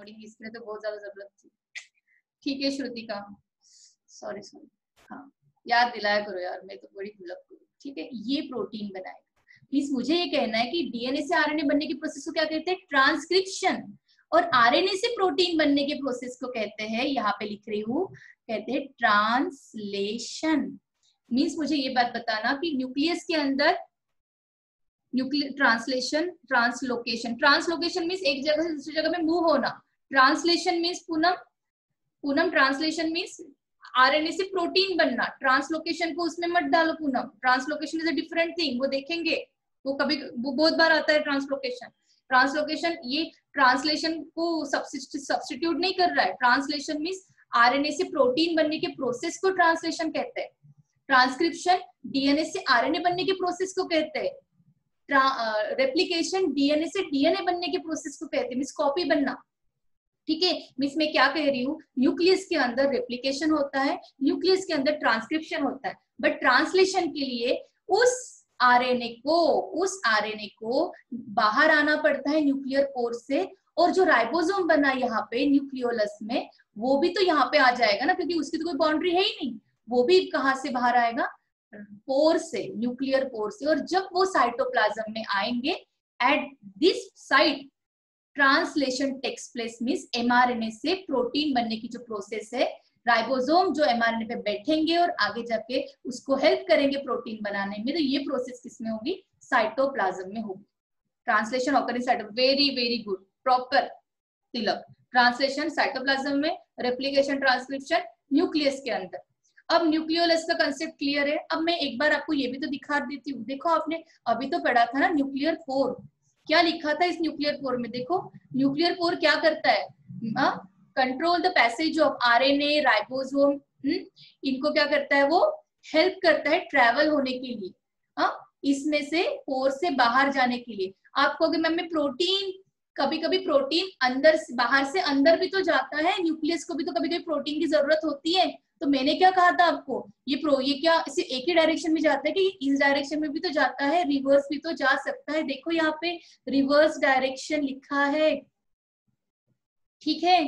इसमें तो बहुत ज्यादा जरूरत थी। ठीक है श्रुतिका, सॉरी हाँ याद दिलाया करो यार, मैं तो बड़ी भुलक करूँ। ठीक है, ये प्रोटीन बनाएगा। प्लीज मुझे ये कहना है कि डीएनए से आरएनए बनने के प्रोसेस को क्या कहते हैं? ट्रांसक्रिप्शन। और आरएनए से प्रोटीन बनने के प्रोसेस को कहते हैं, यहाँ पे लिख रही हूँ, कहते हैं ट्रांसलेशन। मीन्स मुझे ये बात बताना कि न्यूक्लियस के अंदर ट्रांसलेशन, ट्रांसलोकेशन। ट्रांसलोकेशन मीन्स एक जगह से दूसरी जगह में मूव होना। Translation means Poonam translation means RNA से प्रोटीन बनना। ट्रांसलोकेशन को उसमें मत डालो Poonam, translocation is a different thing, वो देखेंगे, वो बहुत बार आता है ट्रांसलोकेशन। ट्रांसलोकेशन ये ट्रांसलेशन को सब्स्टिट्यूट नहीं कर रहा है। ट्रांसलेशन मीन्स आरएनए से प्रोटीन बनने के प्रोसेस को ट्रांसलेशन कहते हैं। ट्रांसक्रिप्शन डीएनए से आरएनए बनने के प्रोसेस को कहते हैं। रेप्लिकेशन डीएनए से डीएनए बनने के प्रोसेस को कहते हैं, मीन्स कॉपी बनना। ठीक है, मीन्स मैं क्या कह रही हूँ, न्यूक्लियस के अंदर रेप्लिकेशन होता है, न्यूक्लियस के अंदर ट्रांसक्रिप्शन होता है, बट ट्रांसलेशन के लिए उस आरएनए को बाहर आना पड़ता है न्यूक्लियर पोर से। और जो राइबोसोम बना यहाँ पे न्यूक्लियोलस में, वो भी तो यहाँ पे आ जाएगा ना, क्योंकि उसकी तो कोई बाउंड्री है ही नहीं। वो भी कहाँ से बाहर आएगा? पोर से, न्यूक्लियर पोर से। और जब वो साइटोप्लाज्म में आएंगे, at this site translation takes place, means mRNA से प्रोटीन बनने की जो प्रोसेस है, राइबोसोम जो एमआरएनए पे बैठेंगे और आगे जाके उसको हेल्प करेंगे प्रोटीन बनाने में, तो ये प्रोसेस किसमें होगी? साइटोप्लाज्म में होगी। Translation occur in cyto, very very good, proper Tilak. Translation cytoplasm में, रेप्लिकेशन ट्रांसक्रिप्शन न्यूक्लियस के अंदर। अब न्यूक्लियोलस का कंसेप्ट क्लियर है। अब मैं एक बार आपको ये भी तो दिखा देती हूँ। देखो आपने अभी तो पढ़ा था ना न्यूक्लियर पोर, क्या लिखा था इस न्यूक्लियर पोर में? देखो न्यूक्लियर पोर क्या करता है? Control the passage of RNA, ribosome, इनको क्या करता है? वो हेल्प करता है ट्रेवल होने के लिए, इसमें से पोर से बाहर जाने के लिए। आप कहोगे मैम प्रोटीन, कभी कभी प्रोटीन अंदर से बाहर से अंदर भी तो जाता है, न्यूक्लियस को भी तो कभी कभी प्रोटीन की जरूरत होती है। तो मैंने क्या कहा था आपको, ये क्या इसे एक ही डायरेक्शन में जाता है कि इस डायरेक्शन में भी तो जाता है, रिवर्स भी तो जा सकता है। देखो यहाँ पे रिवर्स डायरेक्शन लिखा है, ठीक है,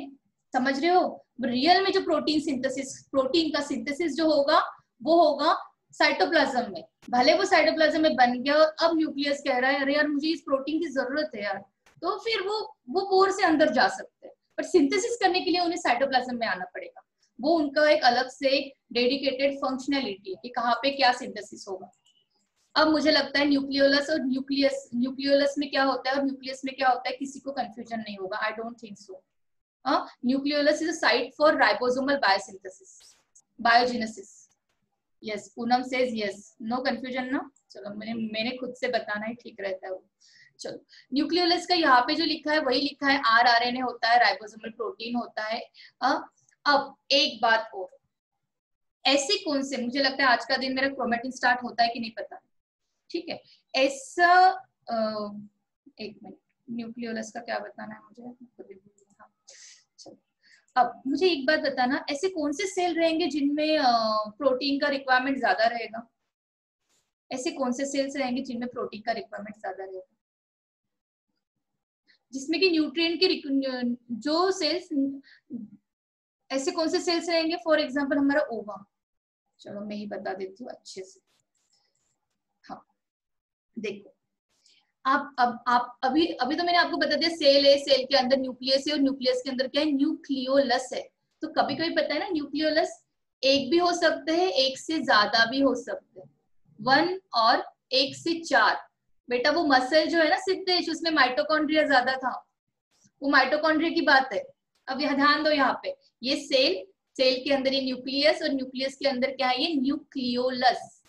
समझ रहे हो? रियल में जो प्रोटीन सिंथेसिस, प्रोटीन का सिंथेसिस जो होगा वो होगा साइटोप्लाज्म में। भले वो साइटोप्लाज्म में बन गया और अब न्यूक्लियस कह रहा है अरे यार मुझे इस प्रोटीन की जरूरत है यार, तो फिर वो पोर से अंदर जा सकते हैं, बट सिंथेसिस करने के लिए उन्हें साइटोप्लाज्म में आना पड़ेगा। वो उनका एक अलग से डेडिकेटेड फंक्शनैलिटी है कि कहाँ पे क्या सिंथेसिस होगा। अब मुझे लगता है न्यूक्लियोलस और न्यूक्लियोलस में क्या होता है और न्यूक्लियस में क्या होता है, किसी को कंफ्यूजन नहीं होगा, I don't think so. Nucleolus is a site for ribosomal biosynthesis, biogenesis. Yes, Poonam says yes, no confusion ना। चलो मैंने खुद से बताना ही ठीक रहता है वो। चलो, न्यूक्लियोलस का यहाँ पे जो लिखा है वही लिखा है, आरएनए होता है, राइबोसोमल प्रोटीन होता है। अब एक बात और, ऐसे कौन से, मुझे लगता है आज का दिन मेरा क्रोमेटिन स्टार्ट होता है कि नहीं पता, ठीक है, ऐसा एक मिनट, न्यूक्लियोलस का क्या बताना है मुझे, हाँ, चलो। अब मुझे एक बात बताना, ऐसे कौन से सेल रहेंगे जिनमें प्रोटीन का रिक्वायरमेंट ज्यादा रहेगा? ऐसे कौन से सेल्स रहेंगे जिनमें प्रोटीन का रिक्वायरमेंट ज्यादा रहेगा, जिसमें कि न्यूट्रिएंट के जो सेल्स, ऐसे कौन से सेल्स रहेंगे? फॉर एग्जांपल हमारा ओवा, चलो मैं ही बता देती हूँ अच्छे से। हाँ देखो, आप अभी तो मैंने आपको बता दिया, सेल है, सेल के अंदर न्यूक्लियस है और न्यूक्लियस के अंदर क्या है? न्यूक्लियोलस है। तो कभी कभी पता है ना, न्यूक्लियोलस एक भी हो सकते हैं, एक से ज्यादा भी हो सकते हैं, 1 और 1 से 4। बेटा वो मसल जो है ना सिद्धेश, उसमें माइटोकॉन्ड्रिया ज्यादा था, वो माइटोकॉन्ड्रिया की बात है। अब यहाँ ध्यान दो, यहाँ पे ये सेल, सेल के अंदर ये न्यूक्लियस और न्यूक्लियस के अंदर क्या है? ये न्यूक्लियोलस।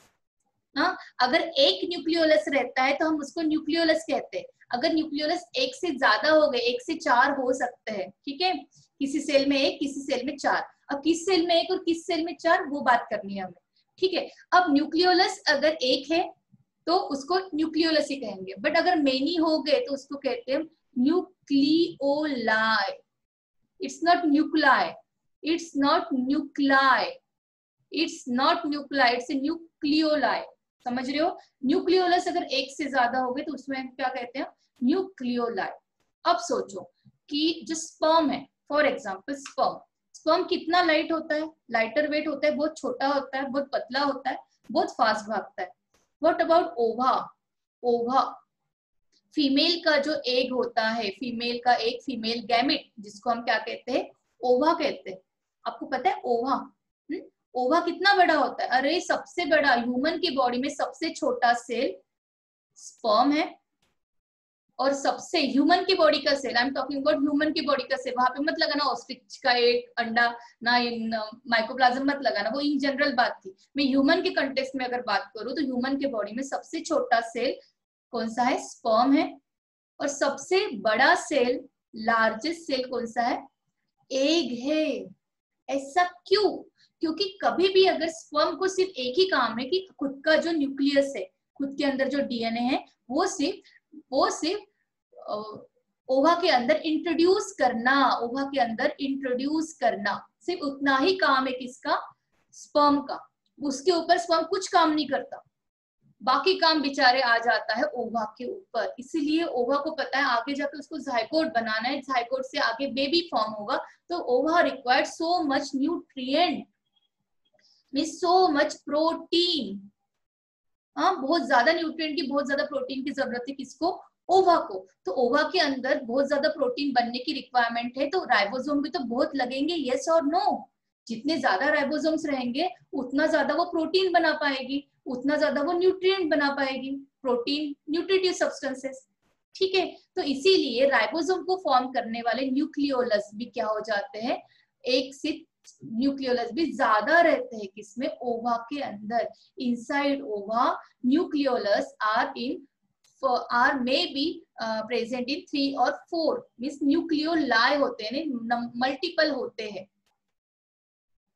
हाँ, अगर एक न्यूक्लियोलस रहता है तो हम उसको न्यूक्लियोलस कहते हैं। अगर न्यूक्लियोलस एक से ज्यादा हो गए, 1 से 4 हो सकते हैं, ठीक है, किसी सेल में 1, किसी सेल में 4। अब किस सेल में 1 और किस सेल में 4 वो बात करनी है हमें, ठीक है। अब न्यूक्लियोलस अगर एक है तो उसको न्यूक्लियोलस ही कहेंगे, बट अगर मेनी हो गए तो उसको कहते हैं nucleoli. It's not nuclei, it's not nuclei, it's not nuclei, it's nucleoli. समझ रहे हो? न्यूक्लियोलस अगर एक से ज्यादा हो गए तो उसमें क्या कहते हैं? न्यूक्लियोलाई। अब सोचो, कि जो स्पर्म है, फॉर एग्जाम्पल स्पर्म कितना लाइट होता है, लाइटर वेट होता है, बहुत छोटा होता है, बहुत पतला होता है, बहुत फास्ट भागता है। व्हाट अबाउट ओवा? ओवा फीमेल का जो एग होता है, फीमेल का एक फीमेल गैमेट, जिसको हम क्या कहते हैं, ओवा कहते हैं। आपको पता है ओवा? ओवा कितना बड़ा होता है? अरे सबसे बड़ा, ह्यूमन की बॉडी में सबसे छोटा सेल स्पर्म है, और सबसे ह्यूमन की बॉडी का cell, I am talking about human की बॉडी का सेल, वहां पे मत लगाना ऑस्ट्रिच का एक अंडा, ना इन माइक्रोप्लाज्म मत लगाना, वो इन जनरल बात थी। मैं ह्यूमन के कंटेक्स्ट में अगर बात करूं तो ह्यूमन के बॉडी में सबसे छोटा सेल कौन सा है? स्पर्म है। और सबसे बड़ा सेल, लार्जेस्ट सेल कौन सा है? एग है। ऐसा क्यों? क्योंकि कभी भी अगर स्पर्म को सिर्फ एक ही काम है कि खुद का जो न्यूक्लियस है, खुद के अंदर जो डीएनए है, वो सिर्फ ओवा के अंदर इंट्रोड्यूस करना, ओवा के अंदर इंट्रोड्यूस करना, सिर्फ उतना ही काम है किसका? स्पर्म का। उसके ऊपर स्पर्म कुछ काम नहीं करता, बाकी काम बेचारे आ जाता है ओवा के ऊपर। इसीलिए ओवा को पता है आगे जाकर उसको जाइगोट बनाना है, जाइगोट से आगे बेबी फॉर्म होगा, तो ओवा required so much nutrient, means so much protein. हाँ, बहुत ज्यादा न्यूट्रिएंट की, बहुत ज्यादा प्रोटीन की जरूरत है किसको? ओवा को। तो ओवा के अंदर बहुत ज्यादा प्रोटीन बनने की रिक्वायरमेंट है, तो राइबोसोम भी तो बहुत लगेंगे, यस और नो? जितने ज्यादा राइबोसोम्स रहेंगे उतना ज्यादा वो प्रोटीन बना पाएगी, उतना ज्यादा वो न्यूट्रिएंट बना पाएगी, प्रोटीन न्यूट्रिटिव सब्सटेंसेस। ठीक है, तो इसीलिए राइबोसोम को फॉर्म करने वाले न्यूक्लियोलस भी क्या हो जाते हैं? एक से न्यूक्लियोलस भी ज्यादा रहते हैं किसमें? ओवा के अंदर। Inside ova nucleolus are may be present in 3 और 4, मींस न्यूक्लियोलाई होते हैं, मल्टीपल होते हैं।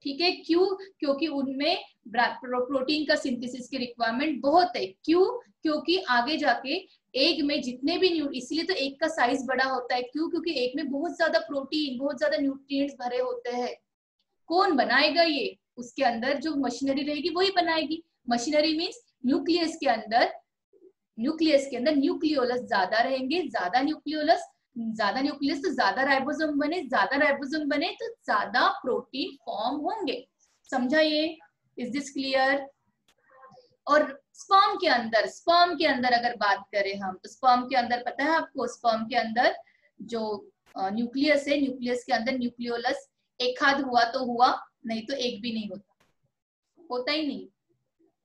ठीक है, क्यों? क्योंकि उनमें प्रोटीन का सिंथेसिस की रिक्वायरमेंट बहुत है। क्यों? क्योंकि आगे जाके एग में जितने भी इसलिए तो एग का साइज बड़ा होता है। क्यों? क्योंकि एग में बहुत ज्यादा प्रोटीन, बहुत ज्यादा न्यूट्रिएंट्स भरे होते हैं। कौन बनाएगा ये? उसके अंदर जो मशीनरी रहेगी वही बनाएगी। मशीनरी मींस न्यूक्लियस के अंदर न्यूक्लियोलस ज्यादा रहेंगे, ज्यादा न्यूक्लियस तो ज्यादा राइबोसोम बने, ज्यादा राइबोसोम बने तो ज्यादा प्रोटीन फॉर्म होंगे। समझा ये? Is this clear? और स्पर्म के अंदर अगर बात करें हम, तो स्पर्म के अंदर पता है आपको, स्पर्म के अंदर जो न्यूक्लियस है, न्यूक्लियस के अंदर न्यूक्लियोलस एक हाथ हुआ तो हुआ, नहीं तो एक भी नहीं होता, होता ही नहीं।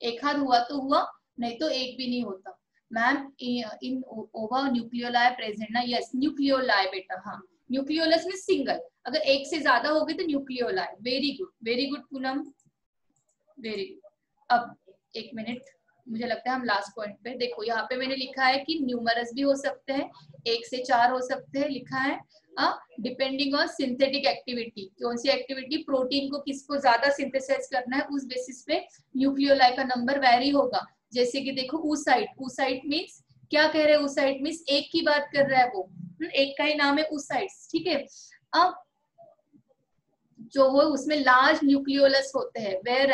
एक हाथ हुआ तो हुआ, नहीं तो एक भी नहीं होता। मैम इन ओवा न्यूक्लियोलाई प्रेजेंट ना? यस, न्यूक्लियोलाई बेटा, हाँ। न्यूक्लियोलस में सिंगल, अगर एक से ज्यादा हो गए तो nucleoli. Very good Poonam, very good. अब एक मिनट, मुझे लगता है हम लास्ट पॉइंट पे, देखो यहाँ पे मैंने लिखा है कि न्यूमरस भी हो सकते हैं, 1 से 4 हो सकते हैं, लिखा है डिपेंडिंग ऑन सिंथेटिक एक्टिविटी। कौन सी एक्टिविटी? प्रोटीन को किसको ज्यादा सिंथेसाइज करना है, उस बेसिस पे न्यूक्लियोलाई का नंबर वैरी होगा। जैसे कि देखो ऊसाइट मीन्स क्या कह रहे हैं? ऊसाइट मीन्स एक की बात कर रहा है वो, एक का ही नाम है ऊसाइट्स। ठीक है, अब जो हो उसमें लार्ज न्यूक्लियोलस होते हैं, वेयर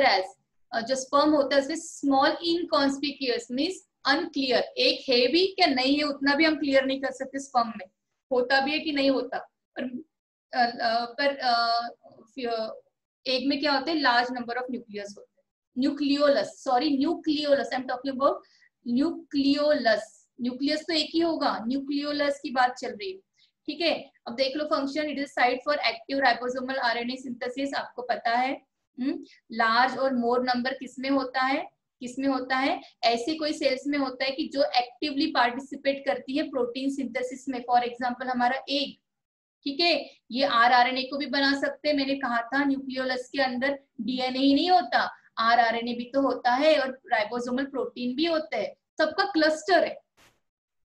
एज जो स्पर्म होता है उसमें स्मॉल इनकॉन्स्पिक्यूअस मीन्स अनक्लियर। एक है भी क्या नहीं है उतना भी हम क्लियर नहीं कर सकते, स्पर्म में होता भी है कि नहीं होता। पर एग में क्या होते हैं? लार्ज नंबर ऑफ न्यूक्लियस होते हैं, nucleolus, I am talking about nucleolus. Nucleus तो एक ही होगा, न्यूक्लियोलस की बात चल रही है। ठीक है, अब देख लो function, it is site for active ribosomal RNA synthesis, आपको पता है। लार्ज और मोर नंबर किसमें होता है? ऐसे कोई सेल्स में होता है कि जो एक्टिवली पार्टिसिपेट करती है प्रोटीन सिंथेसिस में, फॉर एग्जांपल हमारा एग। ठीक है, ये आरआरएनए को भी बना सकते हैं। मैंने कहा था न्यूक्लियोलस के अंदर डीएनए ही नहीं होता, आरआरएनए भी तो होता है और राइबोसोमल प्रोटीन भी होता है, सबका क्लस्टर है।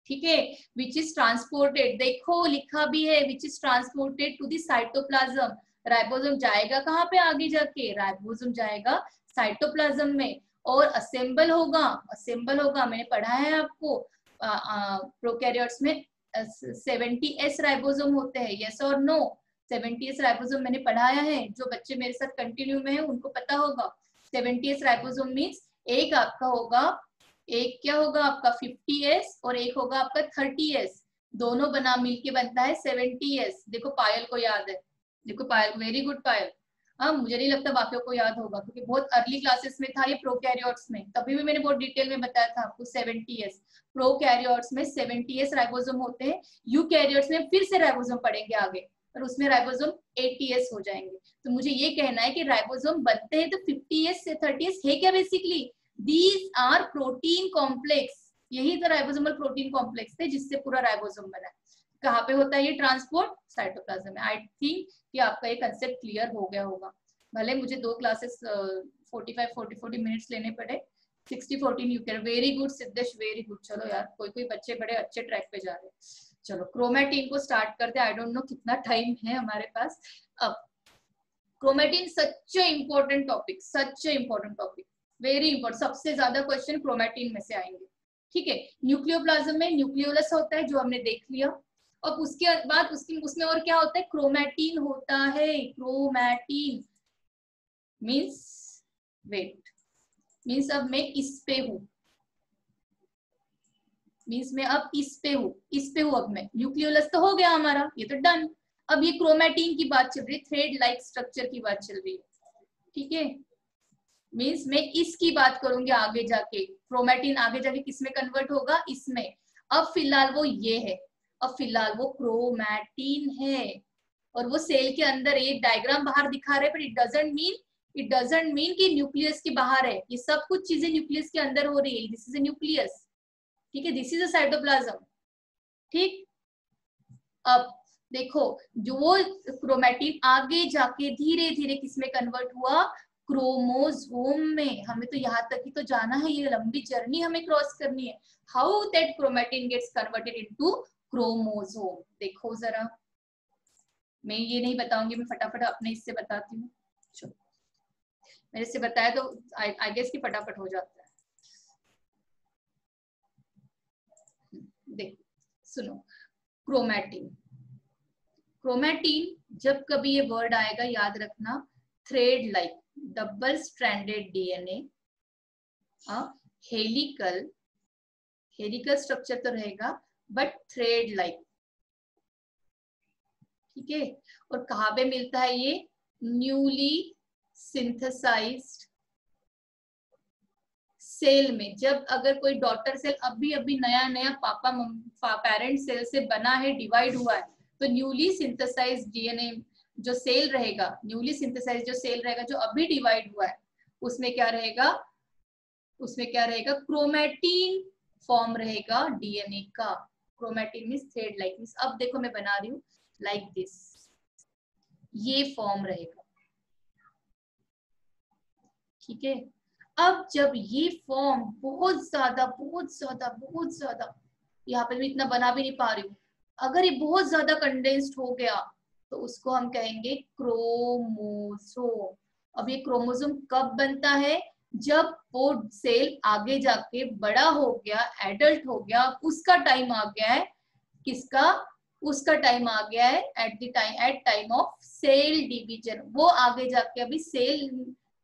ठीक है, विच इज ट्रांसपोर्टेड, देखो लिखा भी है, which is transported to the cytoplasm. Ribosome जाएगा कहाँ पे आगे जाके? राइबोसोम जाएगा साइटोप्लाज्म में और असेंबल होगा। मैंने पढ़ा है आपको प्रोकैरियोट्स में 70s राइबोसोम होते हैं, यस और नो? 70s राइबोसोम मैंने पढ़ाया है, जो बच्चे मेरे साथ कंटिन्यू में है उनको पता होगा। 70s राइबोसोम मीन्स एक आपका होगा, एक क्या होगा आपका 50s और एक होगा आपका 30s। दोनों बना मिलके बनता है 70s। देखो पायल को याद है, देखो पायल, वेरी गुड पायल। हाँ, मुझे नहीं लगता बाकियों को याद होगा क्योंकि बहुत अर्ली क्लासेस में था ये प्रोकैरियोट्स में, तभी भी मैंने बहुत डिटेल में बताया था आपको 70s। प्रोकैरियोट्स में 70s राइबोसोम होते हैं, यूकैरियोट्स में फिर से राइबोसोम पढ़ेंगे आगे, और उसमें राइबोसोम 80s हो जाएंगे। तो मुझे ये कहना है कि राइबोसोम बनते हैं तो 50s से 30s है क्या basically? These are protein complex, यही तो राइबोसोमल प्रोटीन कॉम्प्लेक्स थे जिससे पूरा राइबोसोम बना है। कहाँ पे होता है ये ट्रांसपोर्ट? साइटोप्लाज्म में। आई थिंक कि आपका ये कंसेप्ट क्लियर हो गया होगा। भले मुझे 2 क्लासेस 40 मिनट्स लेने पड़े। 60-14 UK, very good Siddhesh, very good. चलो यार, कोई कोई बच्चे बड़े अच्छे ट्रैक पे जा रहे हैं। चलो क्रोमैटिन को स्टार्ट करते हैं। आई डोंट नो कितना टाइम है हमारे पास। अब क्रोमैटिन सच ए इम्पोर्टेंट टॉपिक, सच ए इम्पोर्टेंट टॉपिक, वेरी इंपॉर्टेंट। सबसे ज्यादा क्वेश्चन क्रोमैटिन में से आएंगे। ठीक है, न्यूक्लियोप्लाज्म में न्यूक्लियोलस होता है जो हमने देख लिया। और उसके बाद उसमें और क्या होता है? क्रोमैटिन होता है। क्रोमैटिन मीन्स वेट, मीन्स अब मैं इस पे हूं, मीन्स मैं अब इस पे हूं, इस पे हूं। अब मैं न्यूक्लियोलस तो हो गया हमारा, ये तो डन। अब ये क्रोमैटिन की बात चल रही है, थ्रेड लाइक स्ट्रक्चर की बात चल रही है। ठीक है, मीन्स मैं इसकी बात करूंगी आगे जाके। क्रोमैटिन आगे जाके किसमें कन्वर्ट होगा? इसमें। अब फिलहाल वो ये है, अब फिलहाल वो क्रोमैटिन है, और वो सेल के अंदर एक डायग्राम बाहर दिखा रहे हैं, पर इट डजंट मीन कि न्यूक्लियस के बाहर है। ये सब कुछ चीजें न्यूक्लियस के अंदर हो रही है। दिस इज ए न्यूक्लियस, ठीक है, दिस इज अ साइटोप्लाज्म। ठीक, अब देखो, जो वो क्रोमैटिन आगे जाके धीरे धीरे किसमें कन्वर्ट हुआ? क्रोमोसोम में। हमें तो यहाँ तक ही तो जाना है, ये लंबी जर्नी हमें क्रॉस करनी है। How that chromatin gets converted into chromosome. देखो जरा, मैं ये नहीं बताऊंगी, मैं फटाफट अपने इससे बताती हूँ। मेरे से बताया तो आई गेस कि फटाफट हो जाता है। देखो सुनो, क्रोमैटिन, क्रोमैटिन जब कभी ये वर्ड आएगा याद रखना, thread like, double stranded DNA, helical, helical structure तो रहेगा बट थ्रेड लाइक। ठीक है, और कहाँ पे मिलता है ये? न्यूली सिंथेसाइज्ड सेल में। जब अगर कोई डॉटर सेल अभी अभी नया नया पेरेंट सेल से बना है, डिवाइड हुआ है, तो न्यूली सिंथेसाइज्ड डीएनए जो सेल रहेगा, न्यूली सिंथेसाइज्ड जो सेल रहेगा जो अभी डिवाइड हुआ है, उसमें क्या रहेगा? उसमें क्या रहेगा? क्रोमैटिन फॉर्म रहेगा डीएनए का। Chromatin means thread like, means अब देखो मैं बना रही हूँ लाइक दिस, ये फॉर्म रहेगा। ठीक है, अब जब ये फॉर्म बहुत ज्यादा बहुत ज्यादा बहुत ज्यादा, यहाँ पे मैं इतना बना भी नहीं पा रही हूँ, अगर ये बहुत ज्यादा कंडेंस्ड हो गया तो उसको हम कहेंगे क्रोमोसोम। अब ये क्रोमोसोम कब बनता है? जब वो सेल आगे जाके बड़ा हो गया, एडल्ट हो गया, उसका टाइम आ गया है। किसका? उसका टाइम आ गया है at time of cell division. वो आगे जाके अभी सेल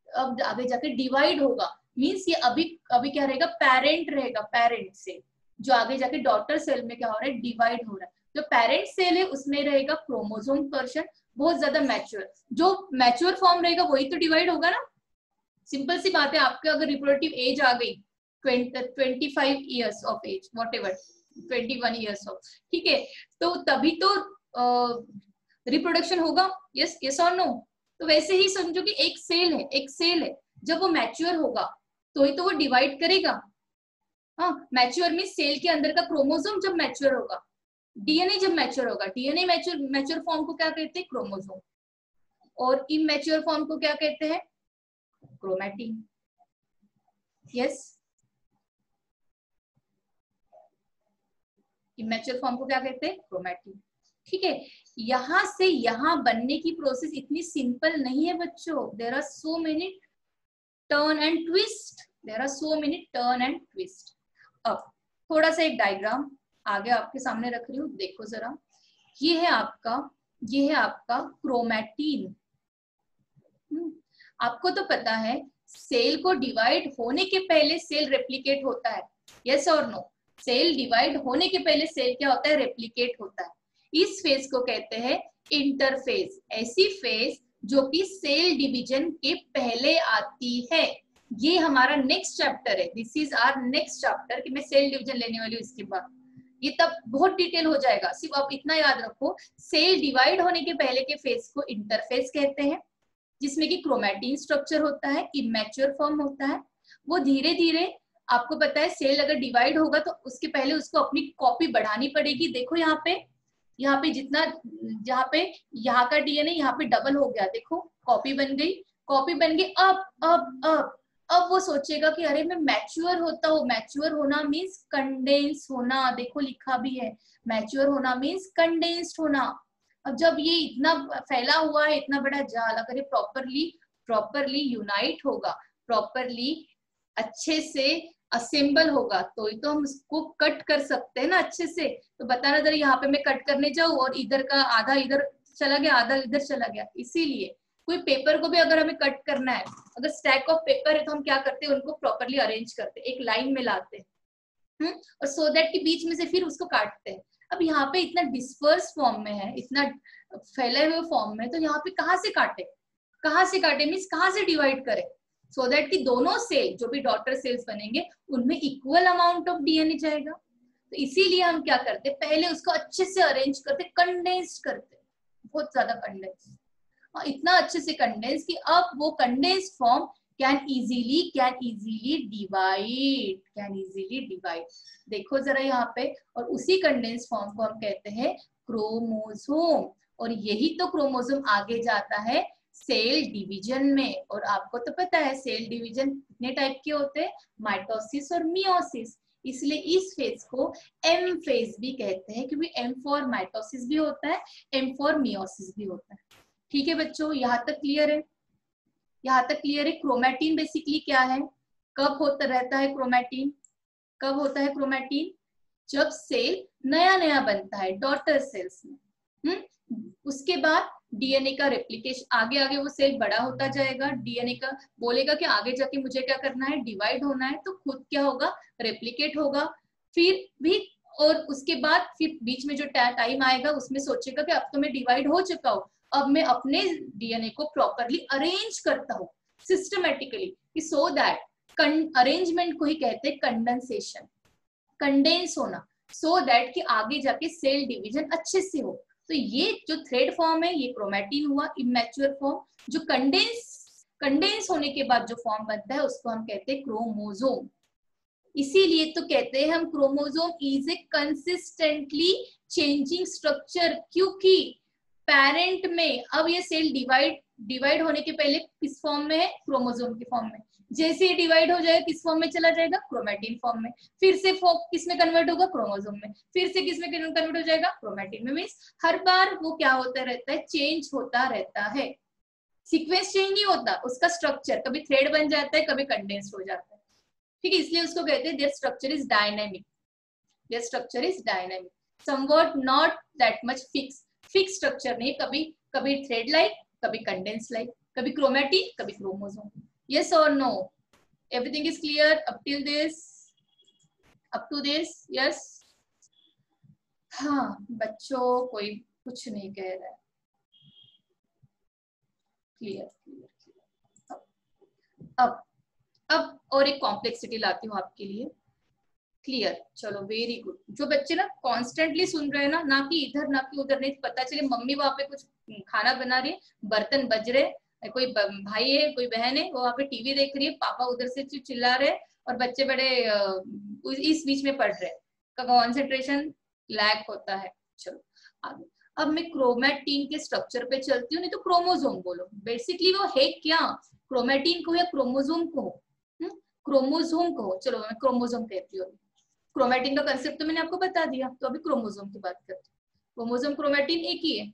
अब आगे जाके डिवाइड होगा, मींस ये अभी अभी क्या रहेगा? पेरेंट रहेगा, पेरेंट सेल, जो आगे जाके डॉटर सेल में क्या हो रहा है? डिवाइड हो रहा है। जो पेरेंट सेल है उसमें रहेगा क्रोमोसोम पर्सन, बहुत ज्यादा मैच्योर। जो मैच्योर फॉर्म रहेगा वही तो डिवाइड होगा ना। सिंपल सी बात है, आपके अगर रिप्रोडक्टिव एज आ गई 25 years of age, whatever 21 years of, ठीक है, तो तभी तो रिप्रोडक्शन होगा। यस, यस और नो? तो वैसे ही समझो कि एक सेल है, एक सेल है, जब वो मैच्योर होगा तो ही तो वो डिवाइड करेगा। हाँ, मैच्योर मींस सेल के अंदर का क्रोमोसोम जब मैच्योर होगा, डीएनए जब मैच्योर होगा, डीएनए मैच्योर फॉर्म को क्या कहते हैं? क्रोमोसोम। और इमैच्योर फॉर्म को क्या कहते हैं? क्रोमैटिन। यस, इमैच्योर फॉर्म को क्या कहते हैं? क्रोमैटिन। ठीक है, यहां से यहां बनने की प्रोसेस इतनी सिंपल नहीं है बच्चों। There are so many turn and twist, there are so many turn and twist. अब थोड़ा सा एक डायग्राम आगे आपके सामने रख रही हूँ, देखो जरा। ये है आपका क्रोमैटिन। आपको तो पता है सेल को डिवाइड होने के पहले सेल रेप्लिकेट होता है, यस और नो? सेल डिवाइड होने के पहले सेल क्या होता है, रेप्लिकेट होता है। इस फेज को कहते हैं इंटरफेज, ऐसी फेज जो कि सेल डिवीजन के पहले आती है। ये हमारा नेक्स्ट चैप्टर है, this is our next chapter कि मैं सेल डिवीजन लेने वाली हूँ इसके बाद। ये तब बहुत डिटेल हो जाएगा, सिर्फ आप इतना याद रखो, सेल डिवाइड होने के पहले के फेज को इंटरफेज कहते हैं, जिसमें कि क्रोमैटिन स्ट्रक्चर होता है, इमैच्योर फॉर्म होता है। वो धीरे धीरे, आपको पता है सेल अगर डिवाइड होगा तो उसके पहले उसको अपनी कॉपी बढ़ानी पड़ेगी। देखो यहाँ पे जितना, यहाँ का डीएनए यहाँ पे डबल हो गया, देखो कॉपी बन गई, कॉपी बन गई। अब वो सोचेगा कि अरे मैं मैच्योर होता हूँ, मैच्योर होना मीन्स कंडेंस होना, देखो लिखा भी है, मैच्योर होना मीन्स कंडेंस्ड होना। अब जब ये इतना फैला हुआ है, इतना बड़ा जाल, अगर ये प्रॉपरली यूनाइट होगा, प्रॉपरली अच्छे से असेंबल होगा, तो ही तो हम उसको कट कर सकते हैं ना अच्छे से। तो बताना जरा, यहाँ पे मैं कट करने जाऊँ और इधर का आधा इधर चला गया, आधा इधर चला गया। इसीलिए कोई पेपर को भी अगर हमें कट करना है, अगर स्टैक ऑफ पेपर है तो हम क्या करते हैं, उनको प्रॉपरली अरेंज करते हैं, एक लाइन में लाते हैं, और सो दैट कि बीच में से फिर उसको काटते हैं। अब यहाँ पे इतना डिस्पर्स फॉर्म में है, इतना फैले हुए फॉर्म में, तो यहाँ पे कहाँ से काटे मीन्स कहाँ से डिवाइड करें, सो दैट कि दोनों सेल जो भी डॉटर सेल्स बनेंगे उनमें इक्वल अमाउंट ऑफ डीएनए जाएगा। तो इसीलिए हम क्या करते, पहले उसको अच्छे से अरेंज करते, कंडेंस्ड करते, बहुत ज्यादा कंडेंस, इतना अच्छे से कंडेंस कि अब वो condensed form can easily divide. देखो जरा यहाँ पे, और उसी कंडेंस्ड फॉर्म को हम कहते हैं क्रोमोसोम, और यही तो क्रोमोसोम आगे जाता है सेल डिवीजन में। और आपको तो पता है सेल डिवीजन कितने टाइप के होते हैं, माइटोसिस और मियोसिस, इसलिए इस फेज को एम फेज भी कहते हैं, क्योंकि एम फॉर माइटोसिस भी होता है, एम फॉर मियोसिस भी होता है। ठीक है बच्चों, यहाँ तक क्लियर है, यहाँ तक क्लियर है। क्रोमैटिन बेसिकली क्या है, कब होता रहता है क्रोमैटिन, कब होता है क्रोमैटिन, जब सेल नया बनता है डॉटर सेल्स में। उसके बाद डीएनए का रेप्लिकेशन, आगे वो सेल बड़ा होता जाएगा, डीएनए का बोलेगा कि आगे जाके मुझे क्या करना है, डिवाइड होना है, तो खुद क्या होगा, रेप्लिकेट होगा। फिर भी, और उसके बाद फिर बीच में जो टाइम आएगा उसमें सोचेगा कि अब तो मैं डिवाइड हो चुका हूँ, अब मैं अपने डीएनए को प्रॉपरली अरेंज करता हूँ सिस्टमेटिकली, सो दैट अरेंजमेंट को ही कहते हैं कंडेंसेशन, कंडेंस होना, सो दैट कि आगे जाके सेल डिवीजन अच्छे से हो। तो ये जो थ्रेड फॉर्म है ये क्रोमैटिन हुआ, इमैच्योर फॉर्म। जो कंडेंस होने के बाद जो फॉर्म बनता है उसको हम कहते हैं क्रोमोसोम। इसीलिए तो कहते हैं हम chromosome is a consistently changing structure, क्योंकि पेरेंट में अब ये सेल डिवाइड होने के पहले किस फॉर्म में है, क्रोमोसोम के फॉर्म में, जैसे ही डिवाइड हो जाएगा किस फॉर्म में चला जाएगा, क्रोमैटिन फॉर्म में, फिर से किस में कन्वर्ट होगा, क्रोमोसोम में, फिर से किस में कन्वर्ट हो जाएगा, क्रोमैटिन में। मींस हर बार वो क्या होता रहता है, चेंज होता रहता है, सीक्वेंस चेंज नहीं होता, उसका स्ट्रक्चर कभी थ्रेड बन जाता है, कभी कंडेंस्ड हो जाता है। ठीक है, इसलिए उसको कहते हैं there structure is dynamic, there structure is dynamic, somewhat not that much fix structure नहीं, कभी थ्रेड लाइक, कभी कंडेंस लाइक, कभी क्रोमैटिन, कभी chromosome. Yes or no? Everything is clear up till this? Up to this? Yes? हाँ बच्चों, कोई कुछ नहीं कह रहा है, क्लियर। अब और एक कॉम्प्लेक्सिटी लाती हूँ आपके लिए, क्लियर। चलो वेरी गुड। जो बच्चे ना कॉन्स्टेंटली सुन रहे हैं ना कि इधर ना कि उधर, नहीं पता चले मम्मी वहां पे कुछ खाना बना रही है, बर्तन बज रहे, कोई भाई है कोई बहन है वो वहाँ पे टीवी देख रही है, पापा उधर से चिल्ला रहे और बच्चे बड़े इस बीच में पढ़ रहे, कॉन्सेंट्रेशन लैक होता है। चलो आगे, अब मैं क्रोमैटिन के स्ट्रक्चर पे चलती हूँ, नहीं तो क्रोमोसोम बोलो, बेसिकली वो है क्या, क्रोमैटिन को या क्रोमोसोम को, क्रोमोसोम को, चलो मैं क्रोमोसोम कहती हूँ। क्रोमैटिन का कंसेप्ट तो मैंने आपको बता दिया, तो अभी क्रोमोसोम की बात करते हैं। क्रोमोसोम क्रोमैटिन एक ही है।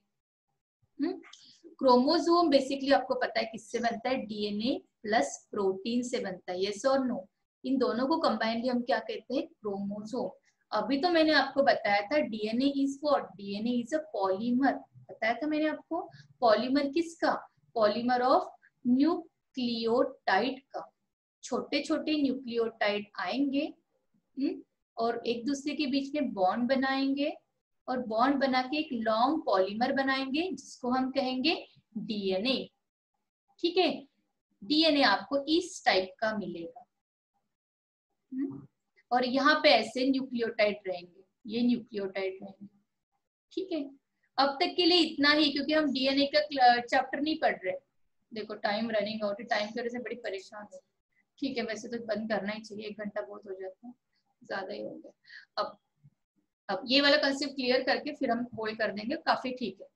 क्रोमोसोम बेसिकली आपको पता है किससे बनता है, डीएनए प्लस प्रोटीन से बनता है, यस और नो। इन दोनों को कंबाइनली हम क्या कहते हैं, क्रोमोसोम। अभी तो मैंने आपको बताया था DNA is what, DNA is a polymer, बताया था मैंने आपको, पॉलीमर किसका, पॉलीमर ऑफ न्यूक्लियोटाइड का। छोटे छोटे न्यूक्लियोटाइड आएंगे, और एक दूसरे के बीच में बॉन्ड बनाएंगे और बॉन्ड बना के एक लॉन्ग पॉलीमर बनाएंगे जिसको हम कहेंगे डीएनए। ठीक है, डीएनए आपको इस टाइप का मिलेगा। और यहाँ पे ऐसे न्यूक्लियोटाइड रहेंगे, ये न्यूक्लियोटाइड रहेंगे। ठीक है, अब तक के लिए इतना ही, क्योंकि हम डीएनए का चैप्टर नहीं पढ़ रहे। देखो टाइम रनिंग आउट है, टाइम की वजह से बड़ी परेशान हो। ठीक है, वैसे तो बंद करना ही चाहिए, 1 घंटा बहुत हो जाता है, ज्यादा ही हो गया। अब ये वाला कंसेप्ट क्लियर करके फिर हम होल्ड कर देंगे, काफी ठीक है।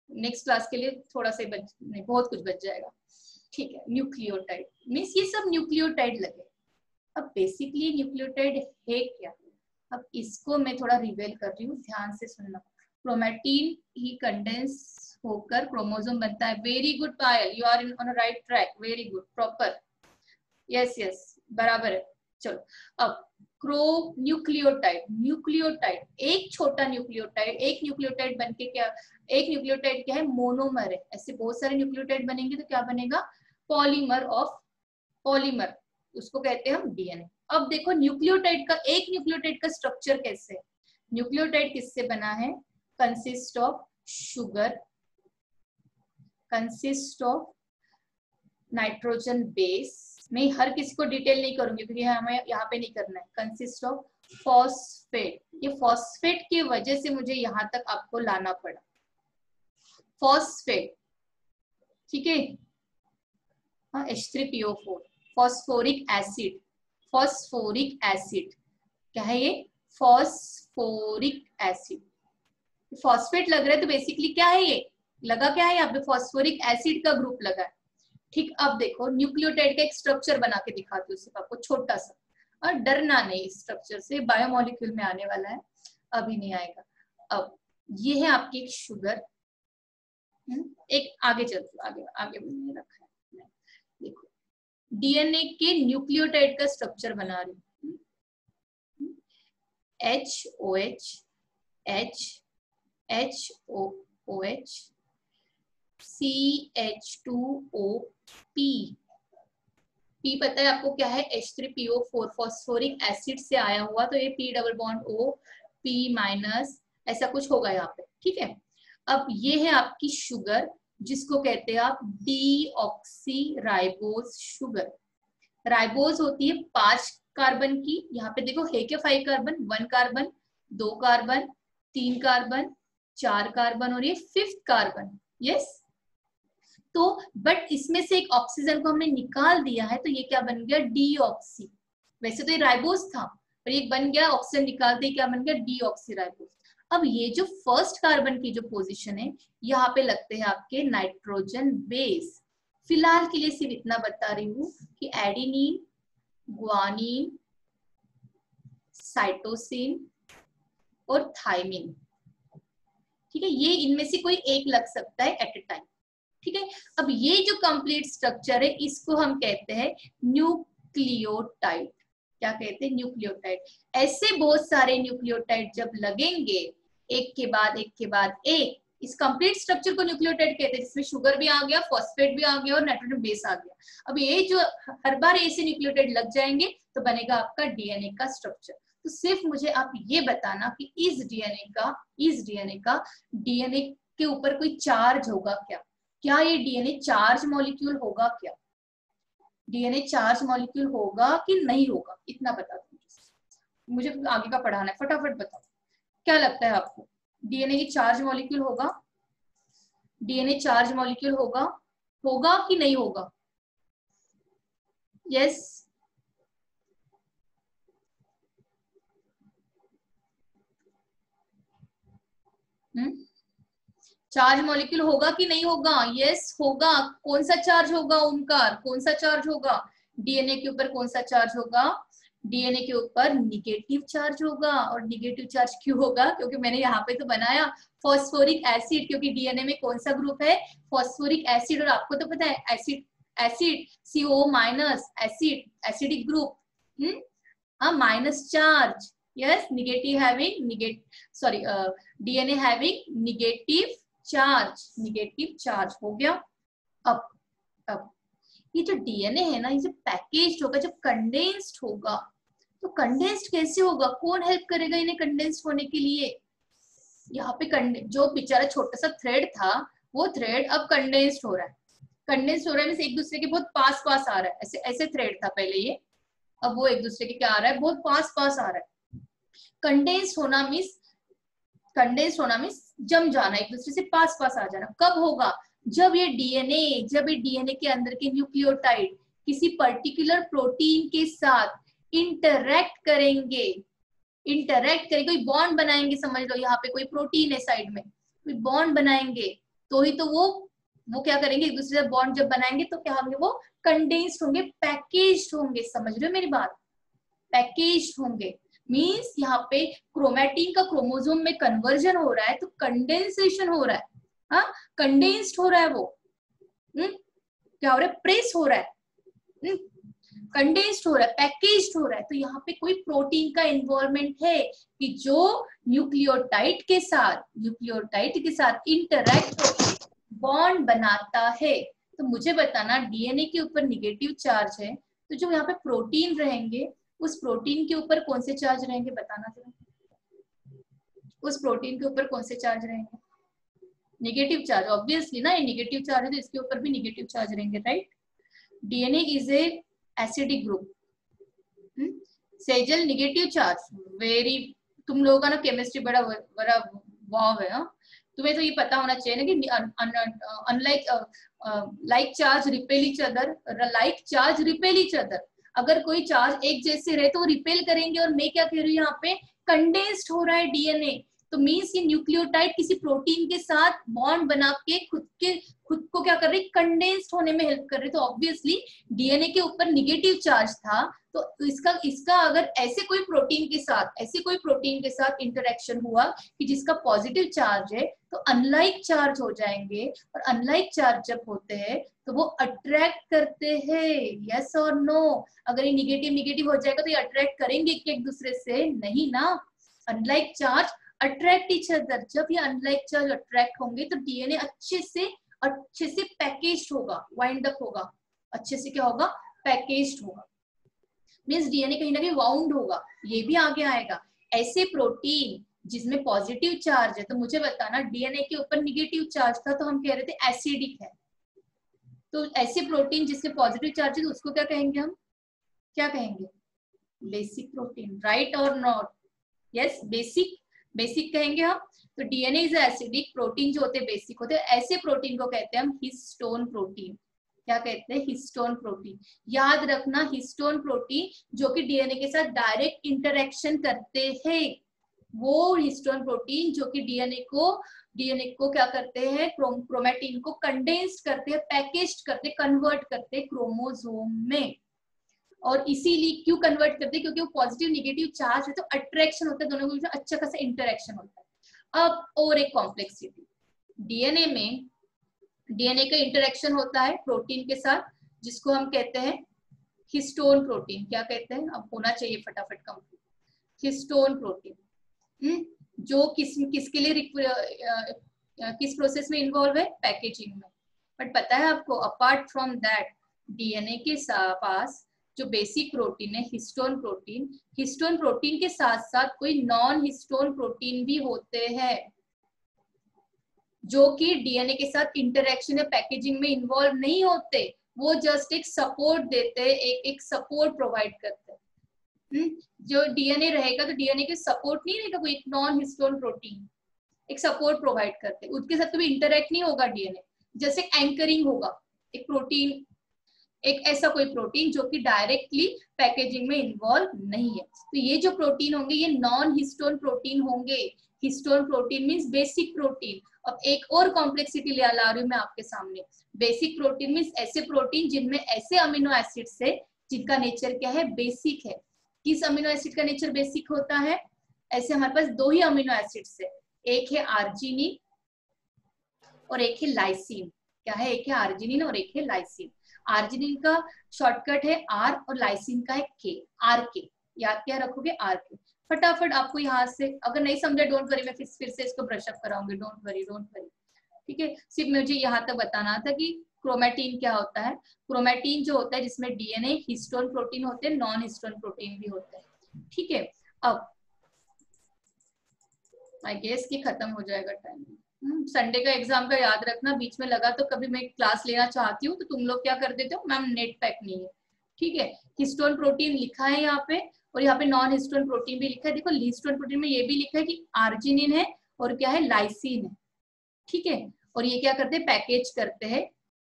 नेक्स्ट क्लास के लिए थोड़ा सा बच नहीं, बहुत कुछ बच जाएगा। ठीक है, न्यूक्लियोटाइड मीन्स ये सब न्यूक्लियोटाइड लगे। अब बेसिकली न्यूक्लियोटाइड है क्या, अब इसको मैं थोड़ा रिवेल कर रही हूँ, ध्यान से सुनना। क्रोमैटिन ही कंडेंस होकर क्रोमोसोम बनता है। Very good Payal, you are on right track, very good, proper, yes yes, बराबर है। चलो अब न्यूक्लियोटाइड, न्यूक्लियोटाइड एक छोटा न्यूक्लियोटाइड, एक न्यूक्लियोटाइड बनके क्या, एक न्यूक्लियोटाइड क्या है, मोनोमर है। ऐसे बहुत सारे न्यूक्लियोटाइड बनेंगे तो क्या बनेगा, पॉलीमर ऑफ पॉलीमर, उसको कहते हैं हम डीएनए। अब देखो न्यूक्लियोटाइड का, एक न्यूक्लियोटाइड का स्ट्रक्चर कैसे है। न्यूक्लियोटाइड किससे बना है, consist of sugar, consist of nitrogen base. मैं हर किसी को डिटेल नहीं करूंगी क्योंकि हमें यहाँ पे नहीं करना है। कंसिस्ट ऑफ फॉस्फेट, ये फॉस्फेट की वजह से मुझे यहाँ तक आपको लाना पड़ा, फॉस्फेट। ठीक है, हाँ, H3PO4, phosphoric acid, phosphoric acid क्या है ये, फॉस्फोरिक एसिड। फॉस्फेट लग रहा है तो बेसिकली क्या है, ये लगा क्या है यहाँ पे, फॉस्फोरिक एसिड का ग्रुप लगा है। ठीक, अब देखो न्यूक्लियोटाइड का एक स्ट्रक्चर बना के दिखाती हूँ सिर्फ आपको, छोटा सा, और डरना नहीं इस स्ट्रक्चर से, बायोमोलिक्यूल में आने वाला है, अभी नहीं आएगा। अब ये है आपकी एक शुगर, एक आगे चलती हूँ, आगे आगे मैंने रखा है, देखो डीएनए के न्यूक्लियोटाइड का स्ट्रक्चर बना रही हूँ, HOH, HOH, CH2OP। P पता है आपको क्या है, H3PO4, फॉस्फोरिक एसिड से आया हुआ, तो ये P double bond O, P minus, ऐसा कुछ होगा यहाँ पे। ठीक है, अब ये है आपकी शुगर जिसको कहते हैं आप डीऑक्सी राइबोज शुगर। राइबोज होती है 5 कार्बन की, यहाँ पे देखो है क्या 5 carbon, 1 carbon, 2 carbon, 3 carbon, 4 carbon और ये 5th कार्बन। यस, तो बट इसमें से एक ऑक्सीजन को हमने निकाल दिया है, तो ये क्या बन गया, डीऑक्सी। वैसे तो ये राइबोज था, पर ये बन गया, ऑक्सीजन निकाल दिया, क्या बन गया, डीऑक्सी राइबोज। अब ये जो फर्स्ट कार्बन की जो पोजीशन है, यहाँ पे लगते हैं आपके नाइट्रोजन बेस। फिलहाल के लिए सिर्फ इतना बता रही हूँ कि एडेनिन, ग्वानिन, साइटोसिन और थाइमिन। ठीक है, ये इनमें से कोई एक लग सकता है एट ए टाइम। ठीक है, अब ये जो कंप्लीट स्ट्रक्चर है इसको हम कहते हैं न्यूक्लियोटाइड। क्या कहते हैं, न्यूक्लियोटाइड। ऐसे बहुत सारे न्यूक्लियोटाइड जब लगेंगे एक के बाद एक, इस कंप्लीट स्ट्रक्चर को न्यूक्लियोटाइड कहते हैं, जिसमें शुगर भी आ गया, फॉस्फेट भी आ गया और नाइट्रोजन बेस आ गया। अब ये जो हर बार ऐसे न्यूक्लियोटाइड लग जाएंगे तो बनेगा आपका डीएनए का स्ट्रक्चर। तो सिर्फ मुझे आप ये बताना कि इस डीएनए का डीएनए के ऊपर कोई चार्ज होगा क्या, क्या ये डीएनए चार्ज मॉलिक्यूल होगा क्या, डीएनए चार्ज मॉलिक्यूल होगा कि नहीं होगा, इतना बता दो मुझे, आगे का पढ़ाना है, फटाफट बताओ क्या लगता है आपको, डीएनए की चार्ज मॉलिक्यूल होगा, डीएनए चार्ज मॉलिक्यूल होगा कि नहीं होगा। यस, चार्ज मॉलिक्यूल होगा कि नहीं होगा, यस होगा। कौन सा चार्ज होगा ओमकार, कौन सा चार्ज होगा, डीएनए के ऊपर कौन सा चार्ज होगा, डीएनए के ऊपर निगेटिव चार्ज होगा। और निगेटिव चार्ज क्यों होगा, क्योंकि मैंने यहाँ पे तो बनाया फॉस्फोरिक एसिड, क्योंकि डीएनए में कौन सा ग्रुप है, फॉस्फोरिक एसिड। और आपको तो पता है acid CO minus, acidic group, minus charge, yes, negative having DNA having negative charge हो गया। अब ये जो डीएनए है ना, ये जब पैकेज्ड होगा, जब कंडेंस्ड होगा, तो कंडेंस्ड कैसे होगा, कौन हेल्प करेगा इन्हें कंडेंस्ड होने के लिए? यहाँ पे जो बेचारा छोटा सा थ्रेड था वो थ्रेड अब कंडेंस्ड हो रहा है। कंडेंस्ड हो रहा है एक दूसरे के बहुत पास पास आ रहा है। ऐसे ऐसे थ्रेड था पहले ये, अब वो एक दूसरे के क्या आ रहा है, बहुत पास पास आ रहा है। कंडेंस्ड होना मीन्स जम जाना, एक दूसरे से पास पास आ जाना। कब होगा? जब ये डीएनए के अंदर के न्यूक्लियोटाइड किसी पर्टिकुलर प्रोटीन के साथ इंटरैक्ट करेंगे, कोई बॉन्ड बनाएंगे। समझ लो यहाँ पे कोई प्रोटीन है साइड में, कोई बॉन्ड बनाएंगे तो ही तो वो क्या करेंगे, एक दूसरे से बॉन्ड जब बनाएंगे तो क्या होंगे, वो कंडेंस्ड होंगे, पैकेज्ड होंगे। समझ रहे हो मेरी बात? पैकेज्ड होंगे मींस यहाँ पे क्रोमैटिन का क्रोमोसोम में कन्वर्जन हो रहा है तो कंडेंसेशन हो रहा है। हाँ, कंडेंस्ड हो रहा है वो। क्या हो रहा है? प्रेस हो रहा है, कंडेंस्ड हो रहा है, पैकेज्ड हो रहा है। तो यहाँ पे कोई प्रोटीन का इन्वॉल्वमेंट है कि जो न्यूक्लियोटाइड के साथ इंटरैक्ट होकर बॉन्ड बनाता है। तो मुझे बताना, डीएनए के ऊपर निगेटिव चार्ज है तो जो यहाँ पे प्रोटीन रहेंगे उस प्रोटीन के ऊपर कौन से चार्ज रहेंगे, बताना जरा। उस प्रोटीन के ऊपर कौन से चार्ज रहेंगे? नेगेटिव चार्ज, ऑब्वियसली ना, ये नेगेटिव चार्ज है तो इसके ऊपर भी नेगेटिव चार्ज रहेंगे, right. DNA is a acidic group. Sejal negative charge, very, तुम लोगों का ना केमिस्ट्री बड़ा बड़ा वाव है। तुम्हें तो ये पता होना चाहिए ना कि unlike like charge repel each other, अगर कोई चार्ज एक जैसे रहे तो वो रिपेल करेंगे। और मैं क्या कह रही हूँ यहाँ पे, कंडेंस्ड हो रहा है डीएनए, तो मीन्स ये न्यूक्लियोटाइड किसी प्रोटीन के साथ बॉन्ड बना के खुद को क्या कर रही, कंडेंस्ड होने में हेल्प कर रही। तो ऑब्वियसली डीएनए के ऊपर निगेटिव चार्ज था तो इसका अगर ऐसे कोई प्रोटीन के साथ इंटरेक्शन हुआ कि जिसका पॉजिटिव चार्ज है तो अनलाइक चार्ज हो जाएंगे। और अनलाइक चार्ज जब होते हैं तो वो अट्रैक्ट करते हैं, यस और नो। अगर ये निगेटिव हो जाएगा तो ये अट्रैक्ट करेंगे एक दूसरे से? नहीं ना। Unlike charge attract each other. जब ये अनलाइक चार्ज अट्रैक्ट होंगे तो डीएनए अच्छे से पैकेज्ड होगा, वाइंड अप होगा, अच्छे से क्या होगा, पैकेज्ड होगा। मींस डीएनए कहीं ना कहीं वाउंड होगा, ये भी आगे आएगा। ऐसे प्रोटीन जिसमें पॉजिटिव चार्ज है, तो मुझे बताना डीएनए के ऊपर निगेटिव चार्ज था तो हम कह रहे थे एसिडिक है। तो ऐसे प्रोटीन जिसके पॉजिटिव चार्ज है तो उसको क्या कहेंगे हम, क्या कहेंगे, बेसिक प्रोटीन, राइट और नॉट? यस, बेसिक कहेंगे हम। तो डीएनए इज एसिडिक, प्रोटीन जो होते हैं बेसिक होते हैं। ऐसे प्रोटीन को कहते हैं हम हिस्टोन प्रोटीन। क्या कहते हैं? Histone protein. याद रखना, हिस्टोन प्रोटीन जो कि डीएनए के साथ डायरेक्ट इंटरेक्शन करते हैं, वो हिस्टोन प्रोटीन जो कि डीएनए को क्या करते हैं, क्रोमैटिन को कंडेंस्ड करते हैं, पैकेज्ड करते, कन्वर्ट करते क्रोमोसोम में। और इसीलिए क्यों कन्वर्ट करते हैं, क्योंकि वो पॉजिटिव निगेटिव चार्ज है तो अट्रैक्शन होता है, दोनों के बीच में अच्छा खासा इंटरेक्शन होता है। अब और एक कॉम्प्लेक्सिटी, डीएनए का इंटरेक्शन होता है प्रोटीन के साथ जिसको हम कहते हैं हिस्टोन प्रोटीन। क्या कहते हैं, अब होना चाहिए फटाफट कंप्लीट। हिस्टोन प्रोटीन जो किसके लिए किस प्रोसेस में इन्वॉल्व है, पैकेजिंग में। बट पता है आपको, अपार्ट फ्रॉम दैट डीएनए के पास जो बेसिक प्रोटीन है हिस्टोन प्रोटीन के साथ साथ कोई नॉन हिस्टोन प्रोटीन भी होते हैं जो कि डीएनए के साथ इंटरेक्शन या पैकेजिंग में इन्वॉल्व नहीं होते, वो जस्ट एक सपोर्ट देते हैं, एक सपोर्ट प्रोवाइड करते हैं। जो डीएनए रहेगा तो डीएनए के सपोर्ट नहीं रहेगा, कोई एक नॉन हिस्टोन प्रोटीन एक सपोर्ट प्रोवाइड करते हैं, उसके साथ कभी इंटरेक्ट नहीं होगा डीएनए, जैसे एंकरिंग होगा एक प्रोटीन, एक ऐसा कोई प्रोटीन जो कि डायरेक्टली पैकेजिंग में इन्वॉल्व नहीं है। तो ये जो प्रोटीन होंगे ये नॉन हिस्टोन प्रोटीन होंगे। Histone protein means basic protein. अब एक और कॉम्प्लेक्सिटी ले ला रही हूँ मैं आपके सामने। बेसिक प्रोटीन मींस ऐसे प्रोटीन जिनमें ऐसे अमीनो एसिड्स है जिनका नेचर क्या है, बेसिक है। किस अमीनो एसिड का नेचर बेसिक होता है? ऐसे हमारे पास दो ही अमीनो एसिड्स है, एक है आर्जिनिन और एक है लाइसिन। क्या है? एक है आर्जिनिन और एक है लाइसिन। आर्जिनिन का शॉर्टकट है आर और लाइसिन का है के, आर के। याद क्या रखोगे? आर के। फटाफट आपको यहाँ से, अगर नहीं समझे डोंट वरी, मैं फिर से इसको ब्रश अप कराऊंगी, डोंट वरी। ठीक है, सिर्फ मुझे यहाँ तक बताना था कि क्रोमैटिन क्या होता है। क्रोमैटिन जो होता है जिसमें डीएनए हिस्टोन प्रोटीन होते हैं, नॉन हिस्टोन प्रोटीन भी होते हैं। ठीक है, अब आई गेस कि खत्म हो जाएगा टाइम। संडे का एग्जाम का याद रखना, बीच में लगा तो कभी मैं क्लास लेना चाहती हूँ तो तुम लोग क्या कर देते हो, मैम नेट पैक नहीं है। ठीक है, हिस्टोन प्रोटीन लिखा है यहाँ पे, और यहाँ पे नॉन हिस्टोन प्रोटीन भी लिखा है। देखो हिस्टोन प्रोटीन में ये भी लिखा है कि आर्जिनिन है और क्या है, लाइसिन है। ठीक है, और ये क्या करते हैं, पैकेज करते हैं